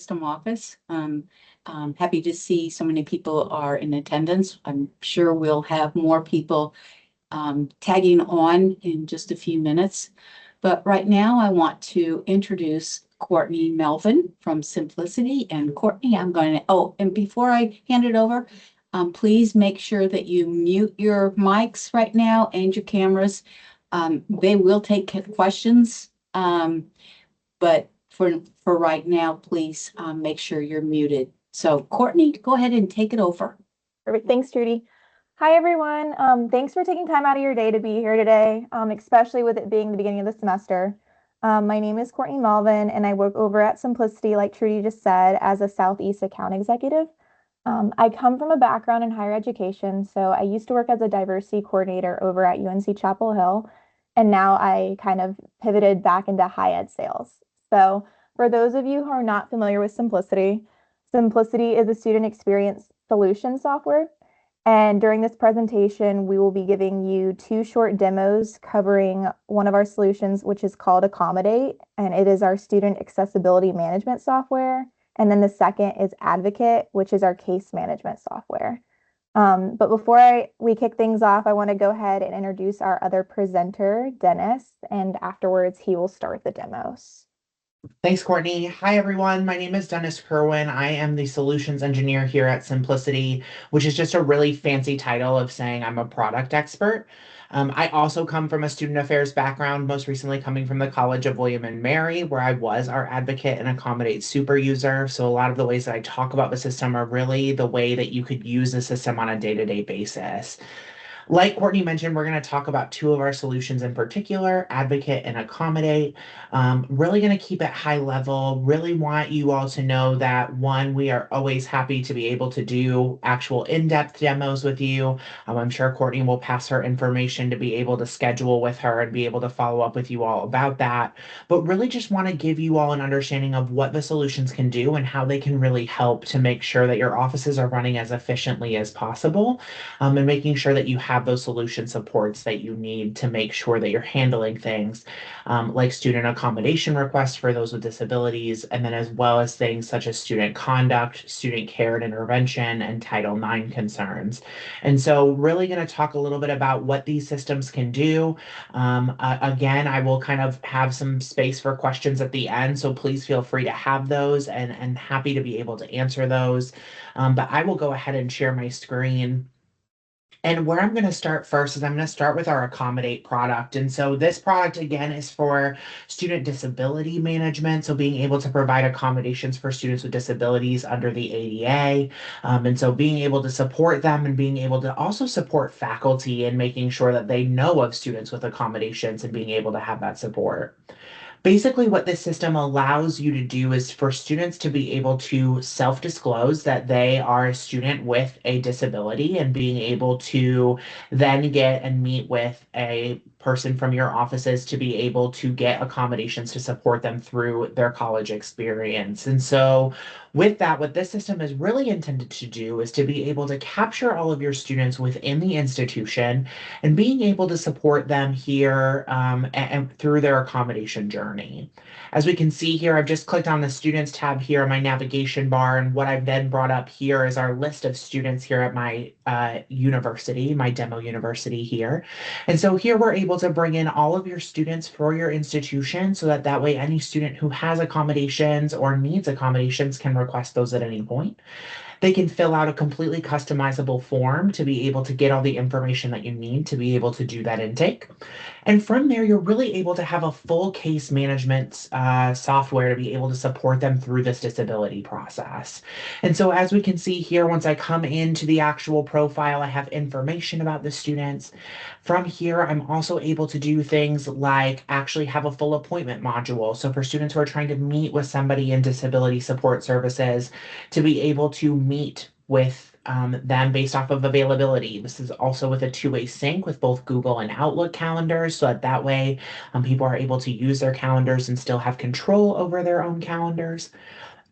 System office. Happy to see so many people are in attendance. I'm sure we'll have more people tagging on in just a few minutes. But right now, I want to introduce Courtney Melvin from Symplicity. And Courtney, I'm going to, oh, and before I hand it over, please make sure that you mute your mics right now and your cameras. They will take questions, but for right now, please make sure you're muted. So Courtney, go ahead and take it over. Perfect. Thanks, Judy. Hi, everyone. Thanks for taking time out of your day to be here today, especially with it being the beginning of the semester. My name is Courtney Melvin, and I work over at Symplicity, like Trudy just said, as a Southeast account executive. I come from a background in higher education, so I used to work as a diversity coordinator over at UNC Chapel Hill, and now I kind of pivoted back into high ed sales. So for those of you who are not familiar with Symplicity, Symplicity is a student experience solution software. And during this presentation, we will be giving you two short demos covering one of our solutions, which is called Accommodate, and it is our student accessibility management software. And then the second is Advocate, which is our case management software. But before we kick things off, I want to go ahead and introduce our other presenter, Dennis, and afterwards he will start the demos. Thanks, Courtney. Hi, everyone. My name is Dennis Kerwin. I am the solutions engineer here at Symplicity, which is just a really fancy title of saying I'm a product expert. I also come from a student affairs background, most recently coming from the College of William and Mary, where I was our advocate and accommodate super user. So a lot of the ways that I talk about the system are really the way that you could use the system on a day-to-day basis. Like Courtney mentioned, we're going to talk about two of our solutions in particular, Advocate and Accommodate. Really going to keep it high level. Really want you all to know that, one, we are always happy to be able to do actual in-depth demos with you. I'm sure Courtney will pass her information to be able to schedule with her and be able to follow up with you all about that. But really just want to give you all an understanding of what the solutions can do and how they can really help to make sure that your offices are running as efficiently as possible, and making sure that you have those solution supports that you need to make sure that you're handling things like student accommodation requests for those with disabilities, and then as well as things such as student conduct, student care and intervention, and Title IX concerns. And so really going to talk a little bit about what these systems can do. Again, I will kind of have some space for questions at the end, so please feel free to have those and happy to be able to answer those. But I will go ahead and share my screen. And where I'm going to start first is I'm going to start with our Accommodate product. And so this product, again, is for student disability management. So being able to provide accommodations for students with disabilities under the ADA. And so being able to support them and being able to also support faculty and making sure that they know of students with accommodations and being able to have that support. Basically, what this system allows you to do is for students to be able to self-disclose that they are a student with a disability and being able to then get and meet with a person from your offices to be able to get accommodations to support them through their college experience. And so with that, what this system is really intended to do is to be able to capture all of your students within the institution and being able to support them here and through their accommodation journey. As we can see here, I've just clicked on the Students tab here on my navigation bar, and what I've then brought up here is our list of students here at my university, my demo university here. And so here we're able to bring in all of your students for your institution so that way any student who has accommodations or needs accommodations can request those at any point. They can fill out a completely customizable form to be able to get all the information that you need to be able to do that intake. And from there, you're really able to have a full case management software to be able to support them through this disability process. And so as we can see here, once I come into the actual profile, I have information about the students. From here, I'm also able to do things like actually have a full appointment module. So for students who are trying to meet with somebody in disability support services, to be able to meet with them based off of availability. This is also with a two-way sync with both Google and Outlook calendars, so that way people are able to use their calendars and still have control over their own calendars.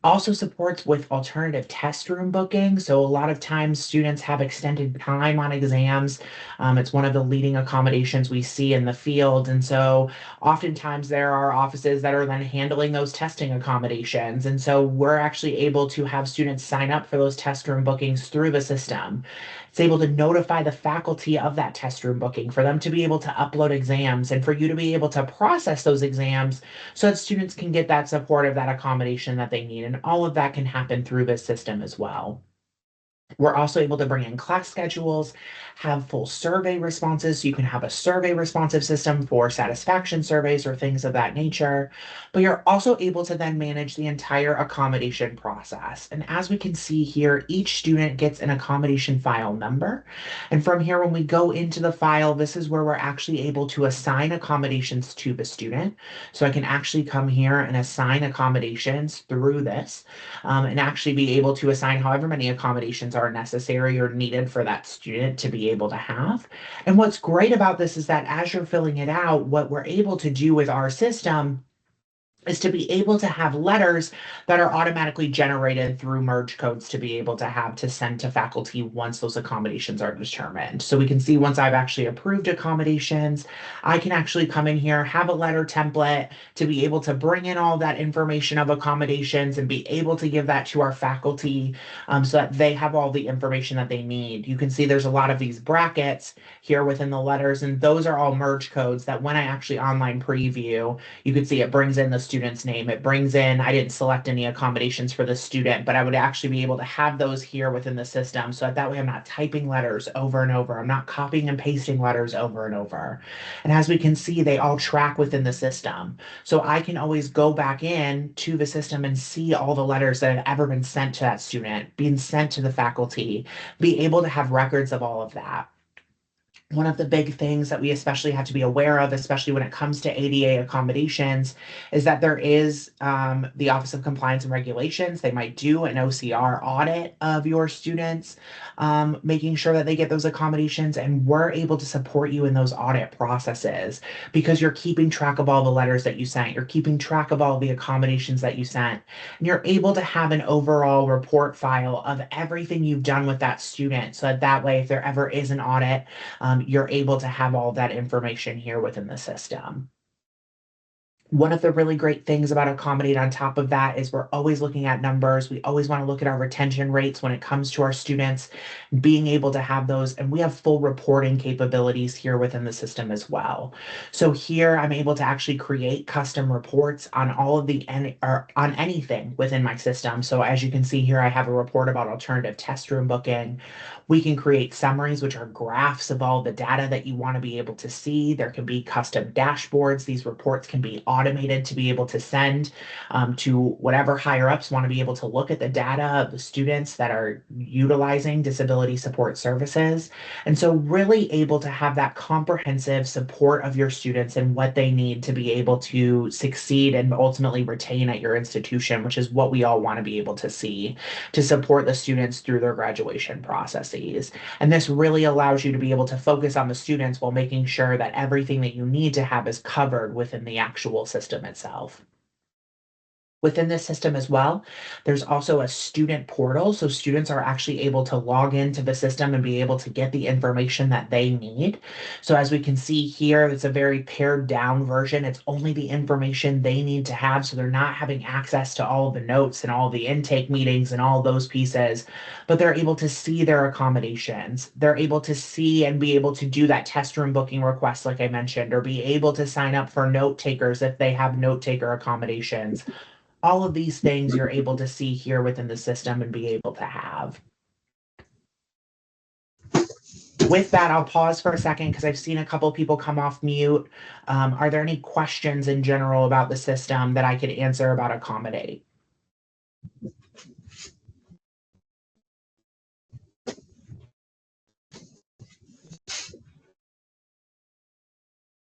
Also supports with alternative test room booking. So a lot of times students have extended time on exams. It's one of the leading accommodations we see in the field. And so oftentimes there are offices that are then handling those testing accommodations. And so we're actually able to have students sign up for those test room bookings through the system. It's able to notify the faculty of that test room booking for them to be able to upload exams and for you to be able to process those exams so that students can get that support of that accommodation that they need. And all of that can happen through this system as well. We're also able to bring in class schedules, have full survey responses. So you can have a survey responsive system for satisfaction surveys or things of that nature. But you're also able to then manage the entire accommodation process. And as we can see here, each student gets an accommodation file number. And from here, when we go into the file, this is where we're actually able to assign accommodations to the student. So I can actually come here and assign accommodations through this and actually be able to assign however many accommodations are necessary or needed for that student to be able to have. And what's great about this is that as you're filling it out, what we're able to do with our system is to be able to have letters that are automatically generated through merge codes to be able to have to send to faculty once those accommodations are determined. So we can see once I've actually approved accommodations, I can actually come in here, have a letter template to be able to bring in all that information of accommodations and be able to give that to our faculty so that they have all the information that they need. You can see there's a lot of these brackets here within the letters, and those are all merge codes that when I actually online preview, you can see it brings in the student's name. It brings in, I didn't select any accommodations for the student, but I would actually be able to have those here within the system so that way I'm not typing letters over and over. I'm not copying and pasting letters over and over. And as we can see, they all track within the system. So I can always go back in to the system and see all the letters that have ever been sent to that student, being sent to the faculty, be able to have records of all of that. One of the big things that we especially have to be aware of, especially when it comes to ADA accommodations, is that there is the Office of Compliance and Regulations. They might do an OCR audit of your students, making sure that they get those accommodations, and we're able to support you in those audit processes because you're keeping track of all the letters that you sent, you're keeping track of all the accommodations that you sent, and you're able to have an overall report file of everything you've done with that student so that way, if there ever is an audit, you're able to have all that information here within the system. One of the really great things about Accommodate on top of that is we're always looking at numbers. We always want to look at our retention rates when it comes to our students, being able to have those. And we have full reporting capabilities here within the system as well. So here I'm able to actually create custom reports on all of the or on anything within my system. So as you can see here, I have a report about alternative test room booking. We can create summaries, which are graphs of all the data that you want to be able to see. There can be custom dashboards. These reports can be automated to be able to send to whatever higher ups want to be able to look at the data of the students that are utilizing disability support services. And so really able to have that comprehensive support of your students and what they need to be able to succeed and ultimately retain at your institution, which is what we all want to be able to see to support the students through their graduation processes. And this really allows you to be able to focus on the students while making sure that everything that you need to have is covered within the actual system itself. Within this system as well, there's also a student portal. So students are actually able to log into the system and be able to get the information that they need. So as we can see here, it's a very pared down version. It's only the information they need to have. So they're not having access to all of the notes and all the intake meetings and all those pieces, but they're able to see their accommodations. They're able to see and be able to do that test room booking request, like I mentioned, or be able to sign up for note takers if they have note taker accommodations. All of these things you're able to see here within the system and be able to have. With that, I'll pause for a second because I've seen a couple people come off mute. Are there any questions in general about the system that I could answer about Accommodate?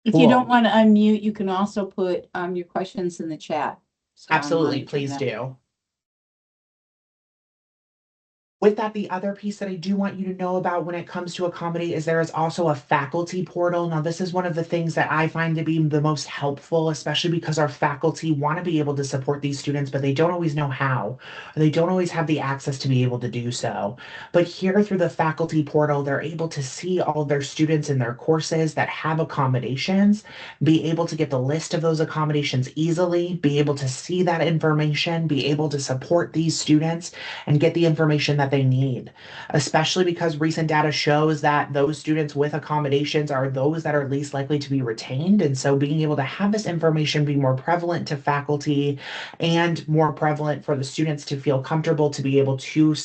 If you don't want to unmute, you can also put your questions in the chat. So Absolutely, please do. With that, the other piece that I do want you to know about when it comes to Accommodate is there is also a faculty portal. Now, this is one of the things that I find to be the most helpful, especially because our faculty want to be able to support these students, but they don't always know how, or they don't always have the access to be able to do so. But here through the faculty portal, they're able to see all of their students in their courses that have accommodations, be able to get the list of those accommodations easily, be able to see that information, be able to support these students and get the information that they need, especially because recent data shows that those students with accommodations are those that are least likely to be retained. And so being able to have this information be more prevalent to faculty and more prevalent for the students to feel comfortable to be able to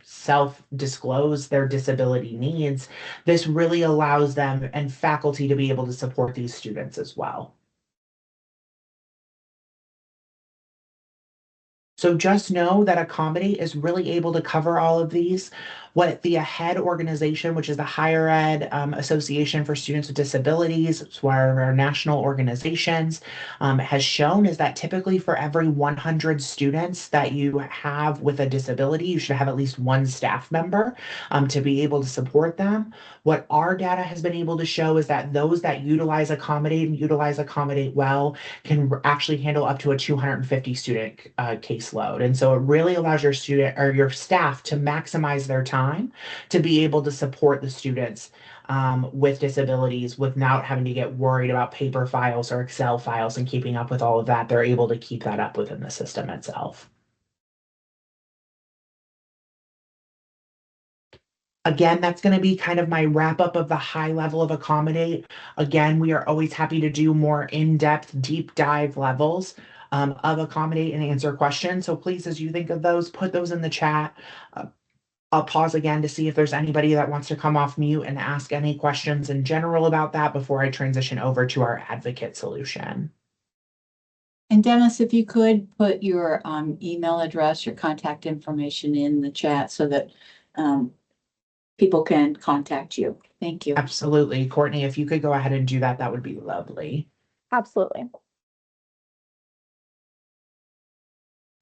self-disclose their disability needs, this really allows them and faculty to be able to support these students as well. So just know that Accommodate is really able to cover all of these. What the AHEAD organization, which is the Higher Ed Association for Students with Disabilities, it's one of our national organizations, has shown is that typically for every 100 students that you have with a disability, you should have at least one staff member to be able to support them. What our data has been able to show is that those that utilize Accommodate and utilize Accommodate well can actually handle up to a 250 student caseload. And so it really allows your student or your staff to maximize their time to be able to support the students with disabilities without having to get worried about paper files or Excel files and keeping up with all of that. They're able to keep that up within the system itself. Again, that's going to be kind of my wrap up of the high level of Accommodate. Again, we are always happy to do more in-depth, deep dive levels of Accommodate and answer questions. So please, as you think of those, put those in the chat. I'll pause again to see if there's anybody that wants to come off mute and ask any questions in general about that before I transition over to our advocate solution. And Dennis, if you could put your email address, your contact information in the chat so that people can contact you. Thank you. Absolutely. Courtney, if you could go ahead and do that, that would be lovely. Absolutely.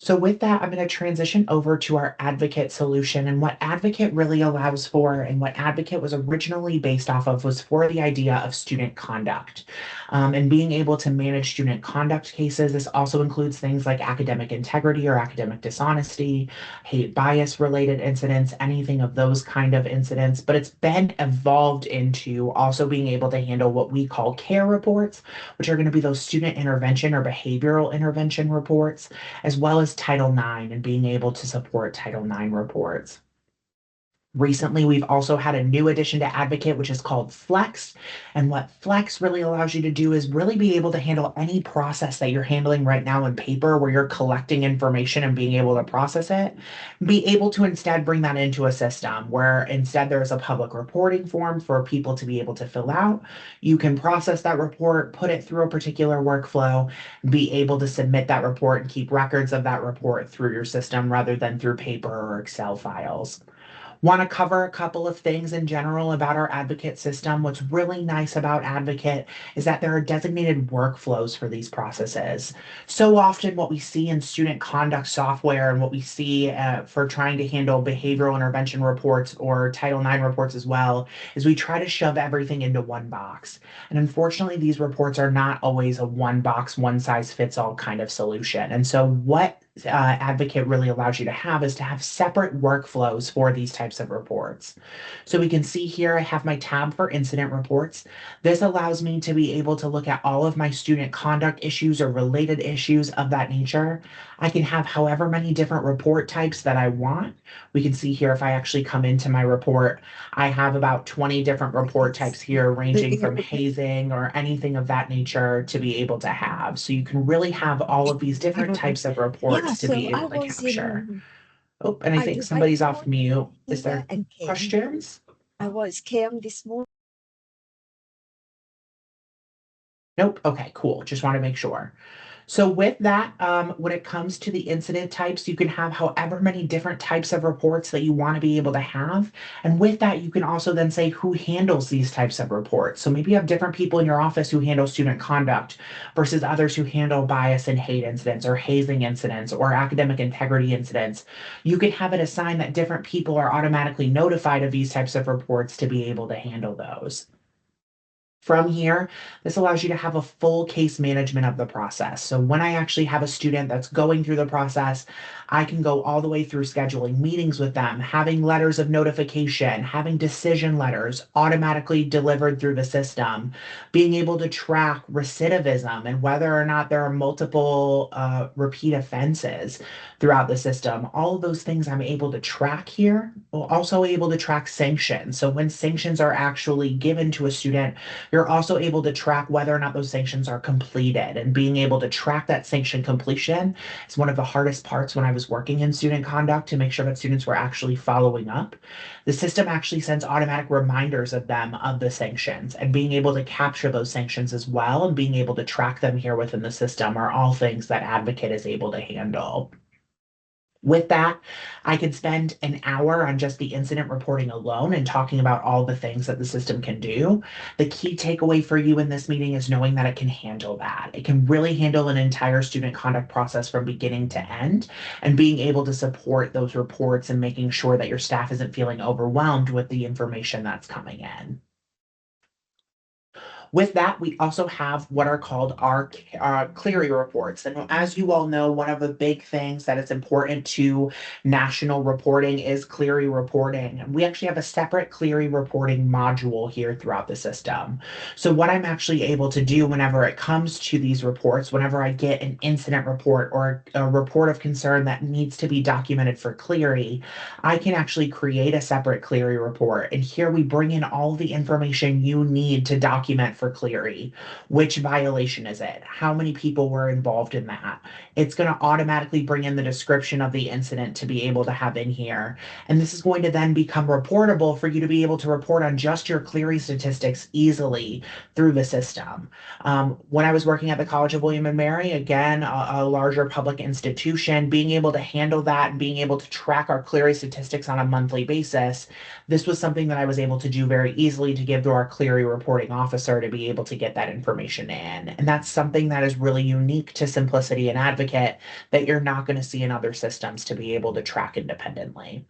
So with that, I'm going to transition over to our advocate solution. And what advocate really allows for, and what advocate was originally based off of, was for the idea of student conduct and being able to manage student conduct cases. This also includes things like academic integrity or academic dishonesty, hate bias related incidents, anything of those kind of incidents. But it's been evolved into also being able to handle what we call care reports, which are going to be those student intervention or behavioral intervention reports, as well as Title IX and being able to support Title IX reports. Recently, we've also had a new addition to Advocate, which is called Flex. And what Flex really allows you to do is really be able to handle any process that you're handling right now in paper, where you're collecting information and being able to process it. Be able to instead bring that into a system where instead there's a public reporting form for people to be able to fill out. You can process that report, put it through a particular workflow, be able to submit that report and keep records of that report through your system rather than through paper or Excel files. Want to cover a couple of things in general about our advocate system. What's really nice about advocate is that there are designated workflows for these processes. So often what we see in student conduct software and what we see for trying to handle behavioral intervention reports or Title IX reports as well is we try to shove everything into one box. And unfortunately, these reports are not always a one box, one size fits all kind of solution. And so what Advocate really allows you to have is to have separate workflows for these types of reports. So we can see here, I have my tab for incident reports. This allows me to be able to look at all of my student conduct issues or related issues of that nature. I can have however many different report types that I want. We can see here, if I actually come into my report, I have about 20 different report types here, ranging from hazing or anything of that nature to be able to have. So you can really have all of these different types of reports to be able to capture. Oh, and I think somebody's off mute. Is there questions? I was Cam this morning. Nope. Okay, cool. Just want to make sure. So with that, when it comes to the incident types, you can have however many different types of reports that you want to be able to have. And with that, you can also then say who handles these types of reports. So maybe you have different people in your office who handle student conduct versus others who handle bias and hate incidents or hazing incidents or academic integrity incidents. You can have it assigned that different people are automatically notified of these types of reports to be able to handle those. From here, this allows you to have a full case management of the process. So when I actually have a student that's going through the process, I can go all the way through scheduling meetings with them, having letters of notification, having decision letters automatically delivered through the system, being able to track recidivism and whether or not there are multiple repeat offenses throughout the system. All of those things I'm able to track here. We're also able to track sanctions. So when sanctions are actually given to a student, you're also able to track whether or not those sanctions are completed. And being able to track that sanction completion is one of the hardest parts when I was working in student conduct to make sure that students were actually following up. The system actually sends automatic reminders of them of the sanctions, and being able to capture those sanctions as well and being able to track them here within the system are all things that Advocate is able to handle. With that, I could spend an hour on just the incident reporting alone and talking about all the things that the system can do. The key takeaway for you in this meeting is knowing that it can handle that. It can really handle an entire student conduct process from beginning to end, and being able to support those reports and making sure that your staff isn't feeling overwhelmed with the information that's coming in. With that, we also have what are called our Clery reports. And as you all know, one of the big things that is important to national reporting is Clery reporting. And we actually have a separate Clery reporting module here throughout the system. So what I'm actually able to do whenever it comes to these reports, whenever I get an incident report or a report of concern that needs to be documented for Clery, I can actually create a separate Clery report. And here we bring in all the information you need to document for Clery. Which violation is it? How many people were involved in that? It's going to automatically bring in the description of the incident to be able to have in here. And this is going to then become reportable for you to be able to report on just your Clery statistics easily through the system. When I was working at the College of William and Mary, again, a larger public institution, being able to handle that and being able to track our Clery statistics on a monthly basis, this was something that I was able to do very easily to give to our Clery reporting officer to be able to get that information in. And that's something that is really unique to Symplicity and Advocate that you're not going to see in other systems to be able to track independently.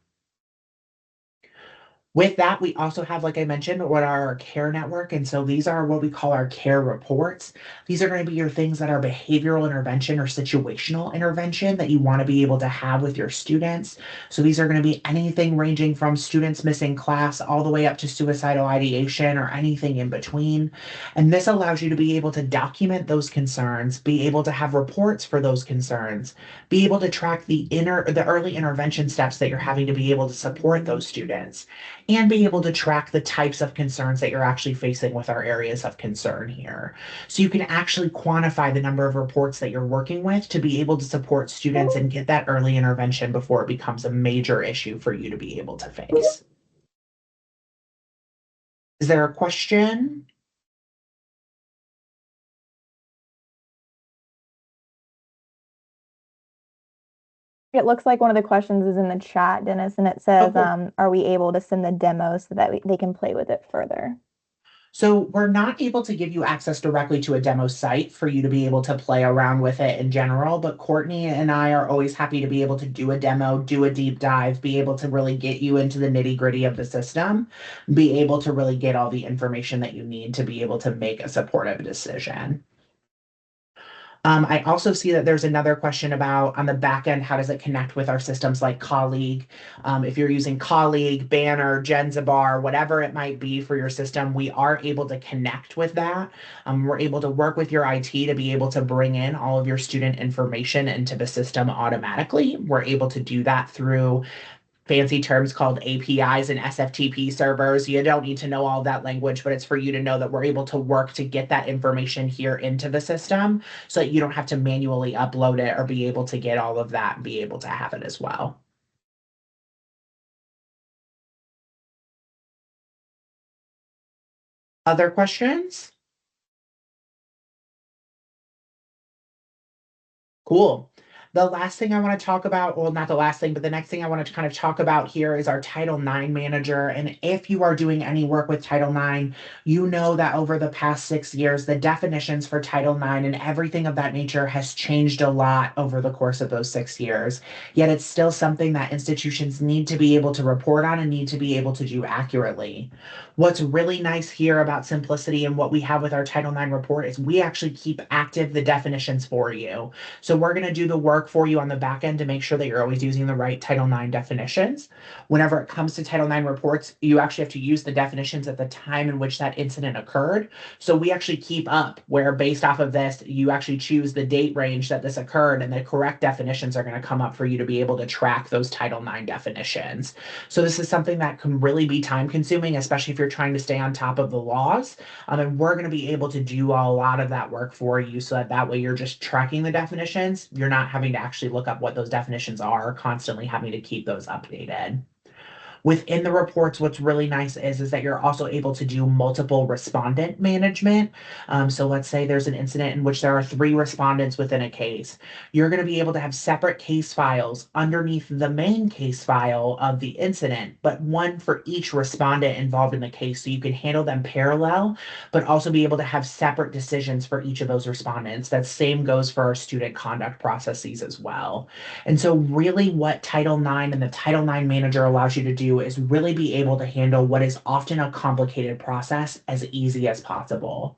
With that, we also have, like I mentioned, what are our care network. And so these are what we call our care reports. These are going to be your things that are behavioral intervention or situational intervention that you want to be able to have with your students. So these are going to be anything ranging from students missing class all the way up to suicidal ideation or anything in between. And this allows you to be able to document those concerns, be able to have reports for those concerns, be able to track the early intervention steps that you're having to be able to support those students, and be able to track the types of concerns that you're actually facing with our areas of concern here. So you can actually quantify the number of reports that you're working with to be able to support students and get that early intervention before it becomes a major issue for you to be able to face. Is there a question? It looks like one of the questions is in the chat, Dennis, and it says, cool. are we able to send the demo so that they can play with it further? So we're not able to give you access directly to a demo site for you to be able to play around with it in general, but Courtney and I are always happy to be able to do a demo, do a deep dive, be able to really get you into the nitty-gritty of the system, be able to really get all the information that you need to be able to make a supportive decision. I also see that there's another question about on the back end, how does it connect with our systems like Colleague? If you're using Colleague, Banner, Genzabar, whatever it might be for your system, we are able to connect with that. We're able to work with your IT to be able to bring in all of your student information into the system automatically. We're able to do that through fancy terms called APIs and SFTP servers. You don't need to know all that language, but it's for you to know that we're able to work to get that information here into the system so that you don't have to manually upload it or be able to get all of that and be able to have it as well. Other questions? Cool. The last thing I want to talk about, well, not the last thing, but the next thing I want to kind of talk about here is our Title IX manager. And if you are doing any work with Title IX, you know that over the past 6 years, the definitions for Title IX and everything of that nature has changed a lot over the course of those 6 years. Yet it's still something that institutions need to be able to report on and need to be able to do accurately. What's really nice here about Symplicity and what we have with our Title IX report is we actually keep active the definitions for you. So we're going to do the work for you on the back end to make sure that you're always using the right Title IX definitions. Whenever it comes to Title IX reports, you actually have to use the definitions at the time in which that incident occurred. So we actually keep up where based off of this, you actually choose the date range that this occurred and the correct definitions are going to come up for you to be able to track those Title IX definitions. So this is something that can really be time consuming, especially if you're trying to stay on top of the laws. And we're going to be able to do a lot of that work for you so that way you're just tracking the definitions. You're not having to actually look up what those definitions are, constantly having to keep those updated. Within the reports, what's really nice is that you're also able to do multiple respondent management. So let's say there's an incident in which there are 3 respondents within a case. You're going to be able to have separate case files underneath the main case file of the incident, but one for each respondent involved in the case. So you can handle them parallel, but also be able to have separate decisions for each of those respondents. That same goes for our student conduct processes as well. And so really what Title IX and the Title IX manager allows you to do is really be able to handle what is often a complicated process as easy as possible.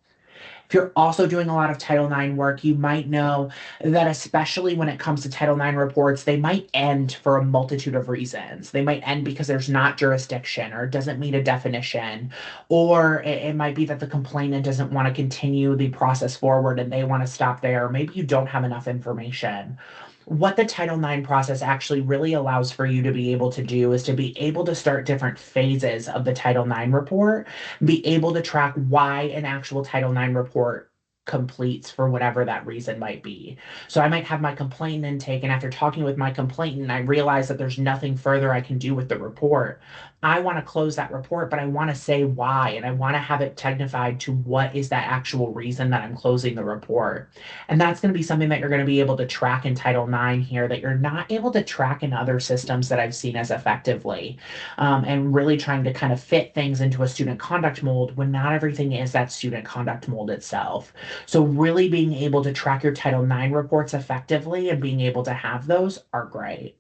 If you're also doing a lot of Title IX work, you might know that especially when it comes to Title IX reports, they might end for a multitude of reasons. They might end because there's not jurisdiction or it doesn't meet a definition, or it might be that the complainant doesn't want to continue the process forward and they want to stop there. Maybe you don't have enough information. What the Title IX process actually really allows for you to be able to do is to be able to start different phases of the Title IX report, be able to track why an actual Title IX report completes for whatever that reason might be. So I might have my complaint intake, and after talking with my complainant, I realize that there's nothing further I can do with the report. I want to close that report, but I want to say why, and I want to have it technified to what is that actual reason that I'm closing the report. And that's going to be something that you're going to be able to track in Title IX here that you're not able to track in other systems that I've seen as effectively. And really trying to kind of fit things into a student conduct mold when not everything is that student conduct mold itself. So really being able to track your Title IX reports effectively and being able to have those are great.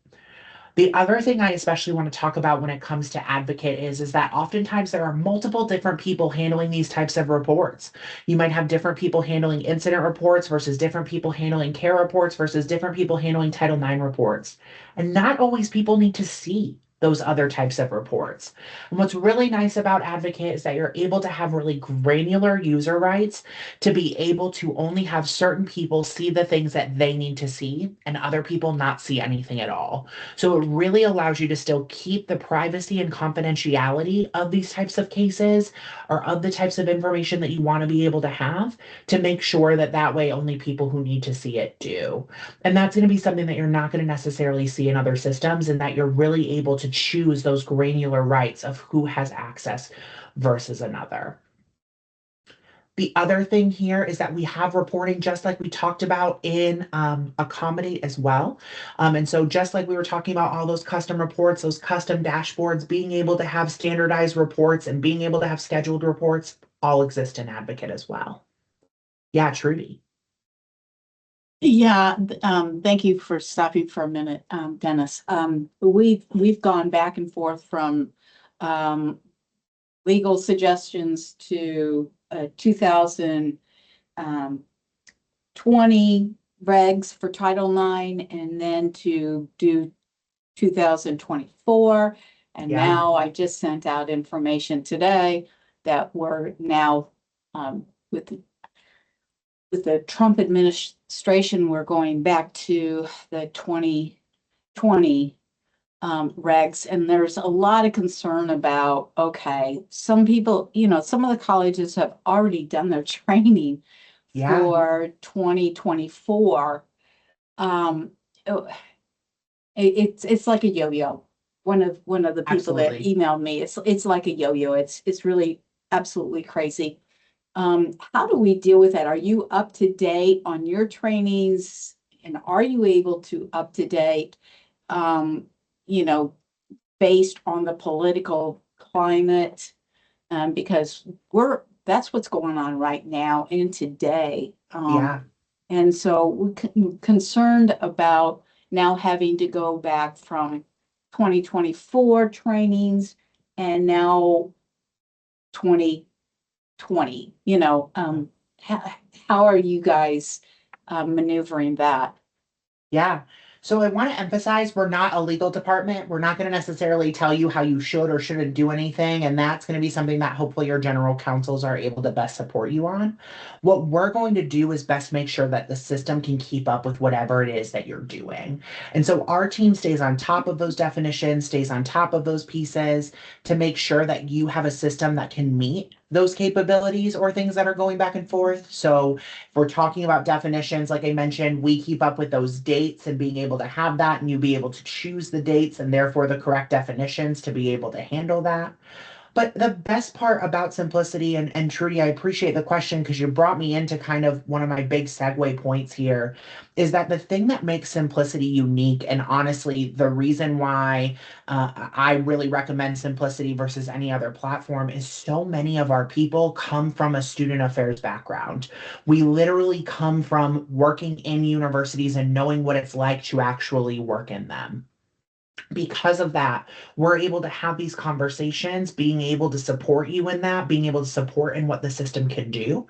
The other thing I especially want to talk about when it comes to advocate is that oftentimes there are multiple different people handling these types of reports. You might have different people handling incident reports versus different people handling care reports versus different people handling Title IX reports. And not always people need to see those other types of reports. And what's really nice about Advocate is that you're able to have really granular user rights to be able to only have certain people see the things that they need to see and other people not see anything at all. So it really allows you to still keep the privacy and confidentiality of these types of cases or of the types of information that you want to be able to have to make sure that that way only people who need to see it do. And that's going to be something that you're not going to necessarily see in other systems, and that you're really able to choose those granular rights of who has access versus another. The other thing here is that we have reporting just like we talked about in Accommodate as well. And so just like we were talking about all those custom reports, those custom dashboards, being able to have standardized reports and being able to have scheduled reports all exist in Advocate as well. Yeah, Trudy. Yeah, thank you for stopping for a minute, Dennis. We've gone back and forth from legal suggestions to 2020 regs for Title IX, and then to do 2024. And Yeah. now I just sent out information today that we're now with the Trump administration, we're going back to the 2020 regs, and there's a lot of concern about, okay, some people, some of the colleges have already done their training Yeah. for 2024. It's like a yo-yo. One of the people that Absolutely. emailed me, it's like a yo-yo. It's really absolutely crazy. How do we deal with that? Are you up to date on your trainings And are you able to up to date, you know, based on the political climate? Because that's what's going on right now and today. Yeah. And so we're concerned about now having to go back from 2024 trainings and now 2020, how, how are you guys maneuvering that? Yeah. So I want to emphasize we're not a legal department. We're not going to necessarily tell you how you should or shouldn't do anything. And that's going to be something that hopefully your general counsels are able to best support you on. What we're going to do is best make sure that the system can keep up with whatever it is that you're doing. And so our team stays on top of those definitions, stays on top of those pieces to make sure that you have a system that can meet those capabilities or things that are going back and forth. So if we're talking about definitions, like I mentioned, we keep up with those dates and being able to have that, and you be able to choose the dates and therefore the correct definitions to be able to handle that. But the best part about Symplicity, and Trudy, I appreciate the question because you brought me into kind of one of my big segue points here, is that the thing that makes Symplicity unique, and honestly, the reason why I really recommend Symplicity versus any other platform, is so many of our people come from a student affairs background. We literally come from working in universities and knowing what it's like to actually work in them. Because of that, we're able to have these conversations, being able to support you in that, being able to support in what the system can do.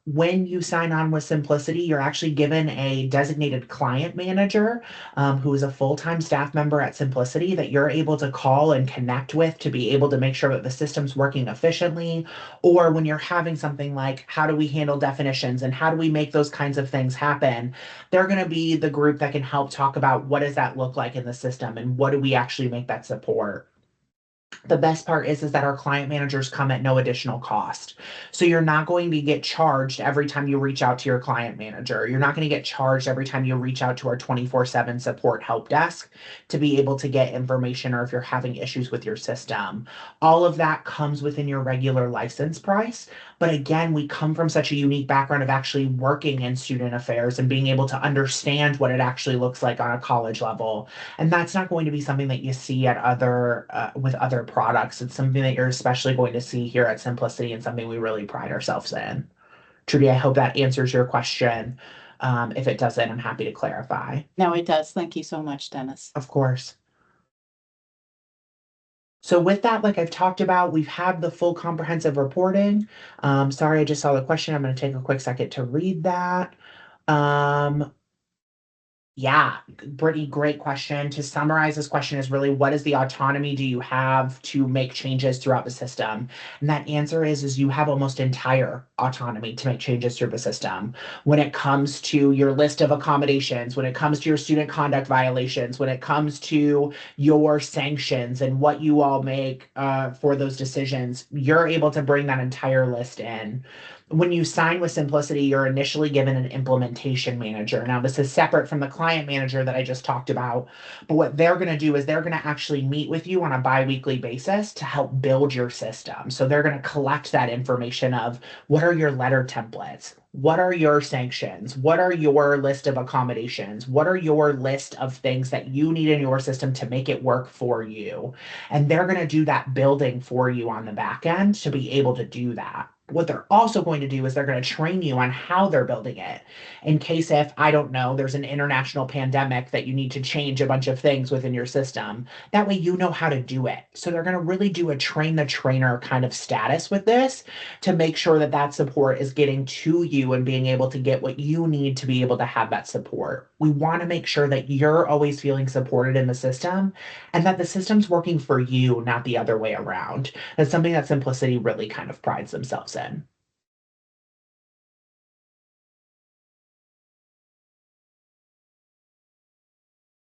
When you sign on with Symplicity, you're actually given a designated client manager who is a full-time staff member at Symplicity that you're able to call and connect with to be able to make sure that the system's working efficiently. Or when you're having something like, how do we handle definitions and how do we make those kinds of things happen? They're going to be the group that can help talk about what does that look like in the system and what do we actually make that support. The best part is that our client managers come at no additional cost. So you're not going to get charged every time you reach out to your client manager. You're not going to get charged every time you reach out to our 24/7 support help desk to be able to get information or if you're having issues with your system. All of that comes within your regular license price. But again, we come from such a unique background of actually working in student affairs and being able to understand what it actually looks like on a college level. And that's not going to be something that you see at other with other products. It's something that you're especially going to see here at Symplicity and something we really pride ourselves in. Trudy, I hope that answers your question. If it doesn't, I'm happy to clarify. No, it does. Thank you so much, Dennis. Of course. So with that, like I've talked about, we've had the full comprehensive reporting. Sorry, I just saw the question. I'm going to take a quick second to read that. Yeah, Brittany, great question. To summarize this question is really what is the autonomy do you have to make changes throughout the system? And that answer is you have almost entire autonomy to make changes through the system. When it comes to your list of accommodations, when it comes to your student conduct violations, when it comes to your sanctions and what you all make for those decisions, you're able to bring that entire list in. When you sign with Symplicity, you're initially given an implementation manager. Now, this is separate from the client manager that I just talked about, but what they're going to do is they're going to actually meet with you on a bi-weekly basis to help build your system. So they're going to collect that information of what are your letter templates? What are your sanctions? What are your list of accommodations? What are your list of things that you need in your system to make it work for you? And they're going to do that building for you on the back end to be able to do that. What they're also going to do is they're going to train you on how they're building it. In case if, I don't know, there's an international pandemic that you need to change a bunch of things within your system. That way you know how to do it. So they're going to really do a train the trainer kind of status with this to make sure that that support is getting to you and being able to get what you need to be able to have that support. We want to make sure that you're always feeling supported in the system and that the system's working for you, not the other way around. That's something that Symplicity really kind of prides themselves in.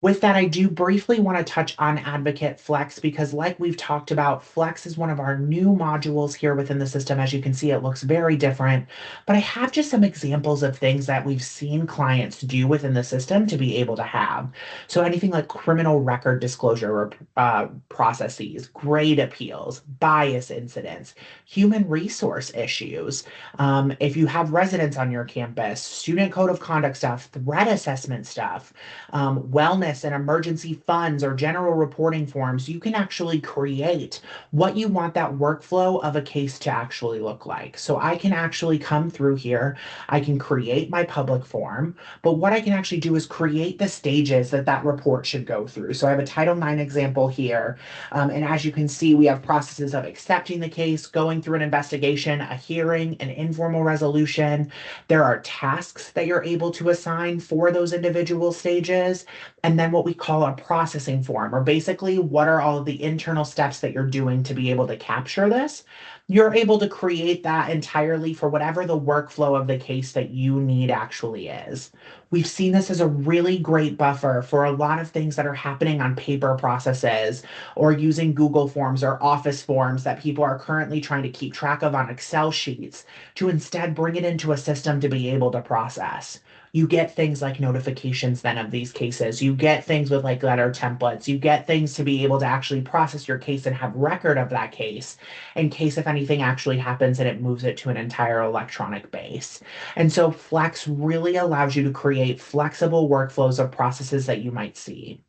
With that, I do briefly want to touch on Advocate Flex because, like we've talked about, Flex is one of our new modules here within the system. As you can see, it looks very different. But I have just some examples of things that we've seen clients do within the system to be able to have. So, anything like criminal record disclosure or processes, grade appeals, bias incidents, human resource issues. If you have residents on your campus, student code of conduct stuff, threat assessment stuff, wellness and emergency funds or general reporting forms, you can actually create what you want that workflow of a case to actually look like. So I can actually come through here, I can create my public form, but what I can actually do is create the stages that that report should go through. So I have a Title IX example here. And as you can see, we have processes of accepting the case, going through an investigation, a hearing, an informal resolution. There are tasks that you're able to assign for those individual stages, and then what we call a processing form, or basically what are all of the internal steps that you're doing to be able to capture this. You're able to create that entirely for whatever the workflow of the case that you need actually is. We've seen this as a really great buffer for a lot of things that are happening on paper processes or using Google Forms or Office Forms that people are currently trying to keep track of on Excel sheets, to instead bring it into a system to be able to process. You get things like notifications then of these cases. You get things with like letter templates. You get things to be able to actually process your case and have record of that case in case if anything actually happens and it moves it to an entire electronic base. And so Flex really allows you to create flexible workflows of processes that you might see.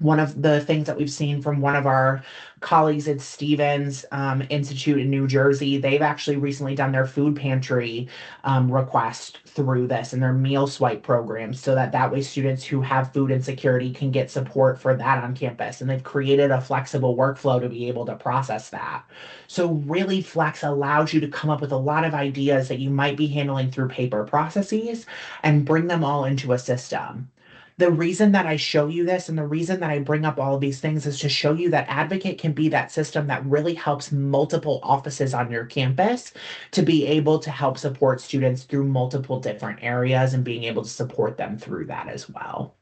One of the things that we've seen from one of our colleagues at Stevens Institute in New Jersey, they've actually recently done their food pantry request through this and their meal swipe program, so that that way students who have food insecurity can get support for that on campus. And they've created a flexible workflow to be able to process that. So really, Flex allows you to come up with a lot of ideas that you might be handling through paper processes and bring them all into a system. The reason that I show you this and the reason that I bring up all of these things is to show you that Advocate can be that system that really helps multiple offices on your campus to be able to help support students through multiple different areas and being able to support them through that as well.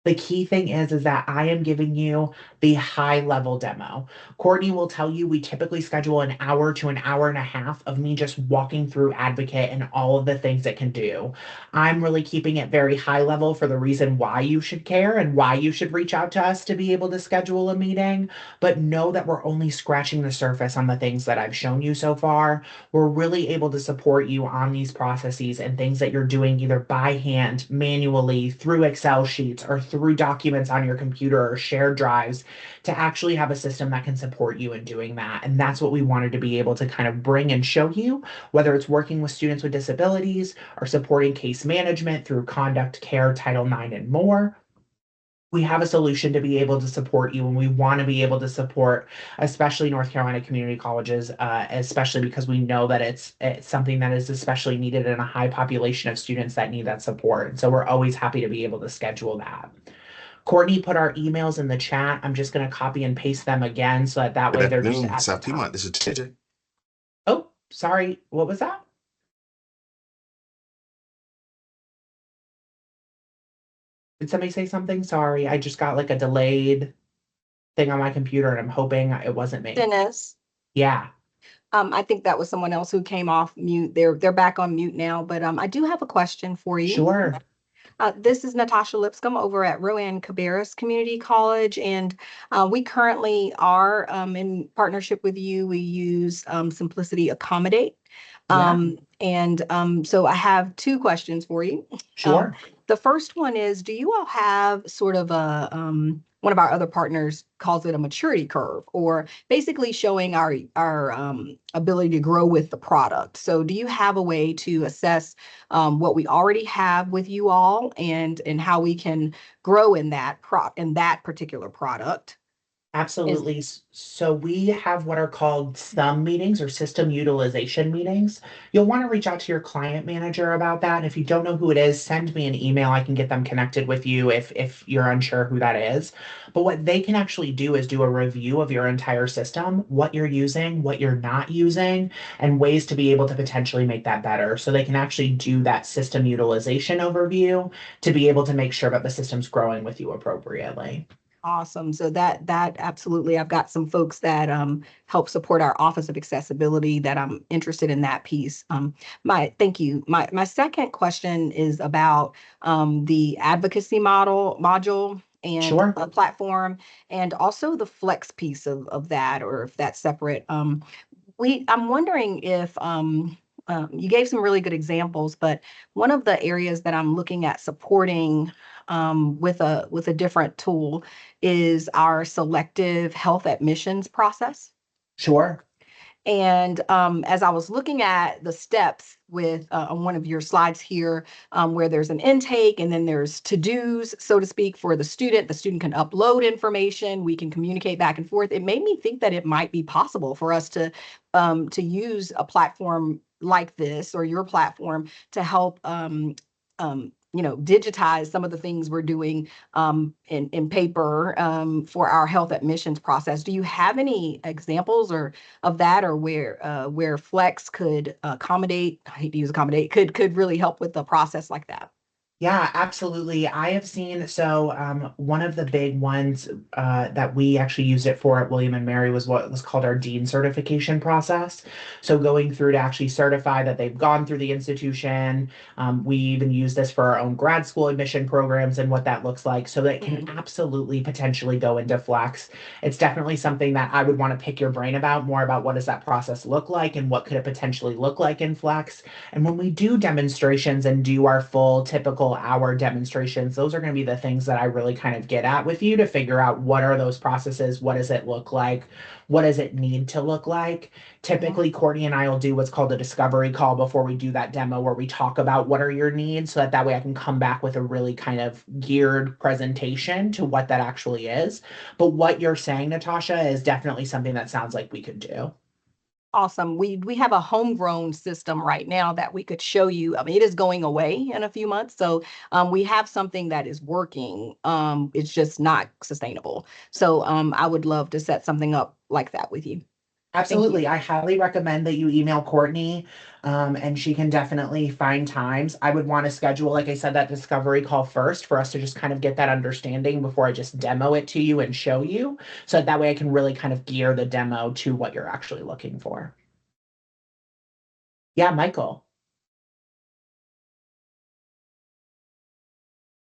The key thing is that I am giving you the high level demo. Courtney will tell you we typically schedule an hour to an hour and a half of me just walking through Advocate and all of the things it can do. I'm really keeping it very high level for the reason why you should care and why you should reach out to us to be able to schedule a meeting. But know that we're only scratching the surface on the things that I've shown you so far. We're really able to support you on these processes and things that you're doing either by hand, manually, through Excel sheets, or through documents on your computer or shared drives, to actually have a system that can support you in doing that. And that's what we wanted to be able to kind of bring and show you, whether it's working with students with disabilities or supporting case management through conduct, care, Title IX, and more. We have a solution to be able to support you, and we want to be able to support especially North Carolina community colleges, especially because we know that it's something that is especially needed in a high population of students that need that support. And so we're always happy to be able to schedule that. Courtney put our emails in the chat. I'm just going to copy and paste them again so that Good way they're just afternoon, at the South top. Piedmont. This is JJ. Oh, sorry. What was that? Did somebody say something? Sorry, I just got like a delayed thing on my computer and I'm hoping it wasn't me. Dennis, Yeah, I think that was someone else who came off mute. They're back on mute now, but I do have a question for you. sure. This is Natasha Lipscomb over at Rowan Cabarrus Community College, and we currently are in partnership with you. We use Symplicity Accommodate. So I have two questions for you. Sure. The first one is, do you all have sort of a one of our other partners calls it a maturity curve, or basically showing our ability to grow with the product? So do you have a way to assess what we already have with you all and how we can grow in that particular product? Absolutely. So we have what are called SUM meetings or system utilization meetings. You'll want to reach out to your client manager about that. And if you don't know who it is, send me an email. I can get them connected with you if you're unsure who that is. But what they can actually do is do a review of your entire system, what you're using, what you're not using, and ways to be able to potentially make that better. So they can actually do that system utilization overview to be able to make sure that the system's growing with you appropriately. Awesome. So that absolutely, I've got some folks that help support our Office of Accessibility that I'm interested in that piece. My thank you. My second question is about the advocacy module and Sure. a platform, and also the flex piece of that, or if that's separate. I'm wondering if you gave some really good examples, but one of the areas that I'm looking at supporting with a different tool is our selective health admissions process. Sure. And as I was looking at the steps with on one of your slides here, where there's an intake and then there's to-dos, so to speak, for the student can upload information, we can communicate back and forth. It made me think that it might be possible for us to use a platform like this or your platform to help digitize some of the things we're doing in paper for our health admissions process. Do you have any examples or of that, or where Flex could accommodate? I hate to use accommodate. Could really help with the process like that. Yeah, absolutely. I have seen one of the big ones that we actually used it for at William and Mary was what was called our Dean certification process. So going through to actually certify that they've gone through the institution. We even use this for our own grad school admission programs and what that looks like. So that can absolutely potentially go into Flex. It's definitely something that I would want to pick your brain about more about what does that process look like and what could it potentially look like in Flex. And when we do demonstrations and do our full typical hour demonstrations, those are going to be the things that I really kind of get at with you to figure out what are those processes, what does it look like, what does it need to look like. Typically, Courtney and I will do what's called a discovery call before we do that demo where we talk about what are your needs so that way I can come back with a really kind of geared presentation to what that actually is. But what you're saying, Natasha, is definitely something that sounds like we could do. Awesome. We have a homegrown system right now that we could show you. I mean, it is going away in a few months, so we have something that is working. It's just not sustainable. So I would love to set something up like that with you. Thank you. Absolutely. I highly recommend that you email Courtney, and she can definitely find times. I would want to schedule, like I said, that discovery call first for us to just kind of get that understanding before I just demo it to you and show you. So that way I can really kind of gear the demo to what you're actually looking for. Yeah, Michael.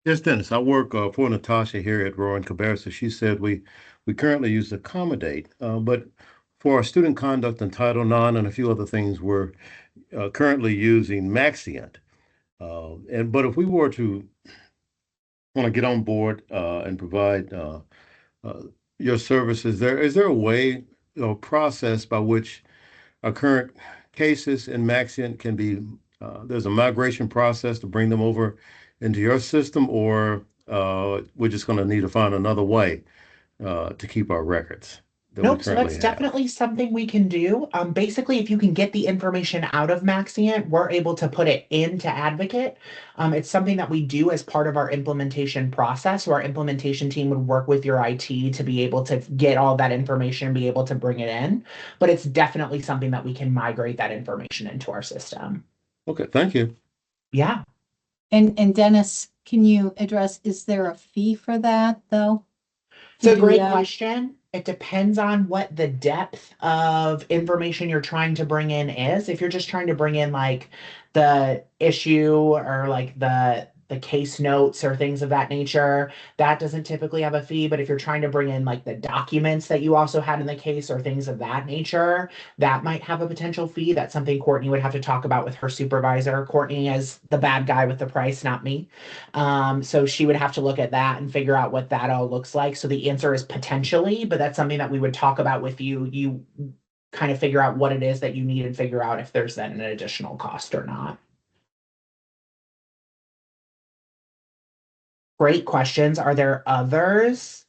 Yes, Dennis. I work for Natasha here at Rowan Cabarrus. She said we currently use Accommodate, but for our student conduct and Title IX and a few other things, we're currently using Maxient. But if we were to want to get on board and provide uh, your services, is there a way or process by which our current cases in Maxient can be, there's a migration process to bring them over into your system, or we're just going to need to find another way to keep our records that we Nope, so currently that's have? definitely something we can do. Basically, if you can get the information out of Maxient, we're able to put it into Advocate. It's something that we do as part of our implementation process. So our implementation team would work with your IT to be able to get all that information and be able to bring it in. But it's definitely something that we can migrate that information into our system. Okay, thank you. Yeah. And Dennis, can you address, is there a fee for that though? It's To a do great that? question. It depends on what the depth of information you're trying to bring in is. If you're just trying to bring in like the issue or like the case notes or things of that nature, that doesn't typically have a fee. But if you're trying to bring in like the documents that you also had in the case or things of that nature, that might have a potential fee. That's something Courtney would have to talk about with her supervisor. Courtney is the bad guy with the price, not me. So she would have to look at that and figure out what that all looks like. So the answer is potentially, but that's something that we would talk about with you. You kind of figure out what it is that you need and figure out if there's then an additional cost or not. Great questions. Are there others?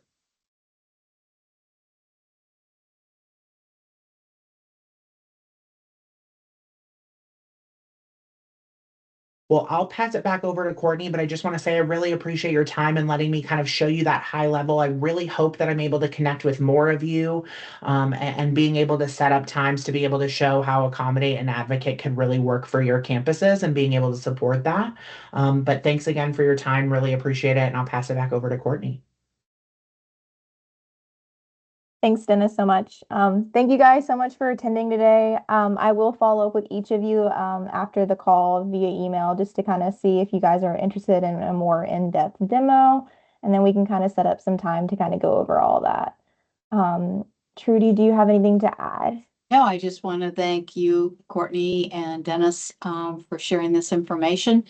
Well, I'll pass it back over to Courtney, but I just want to say I really appreciate your time and letting me kind of show you that high level. I really hope that I'm able to connect with more of you, and being able to set up times to be able to show how Accommodate and Advocate could really work for your campuses and being able to support that. But thanks again for your time. Really appreciate it. And I'll pass it back over to Courtney. Thanks, Dennis, so much. Thank you guys so much for attending today. I will follow up with each of you after the call via email just to kind of see if you guys are interested in a more in-depth demo, and then we can kind of set up some time to kind of go over all that. Trudy, do you have anything to add? No, I just want to thank you, Courtney and Dennis, for sharing this information.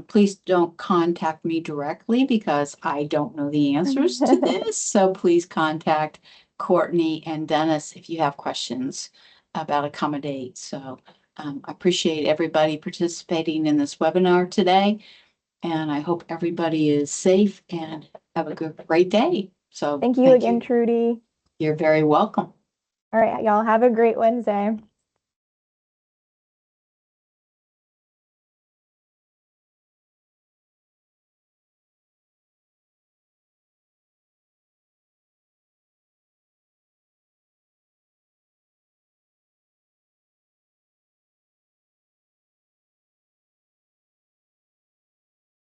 Please don't contact me directly because I don't know the answers to this. So please contact Courtney and Dennis if you have questions about Accommodate. So I appreciate everybody participating in this webinar today. And I hope everybody is safe and have a great day. So Thank you again, Trudy. You're very welcome. All right, y'all have a great Wednesday.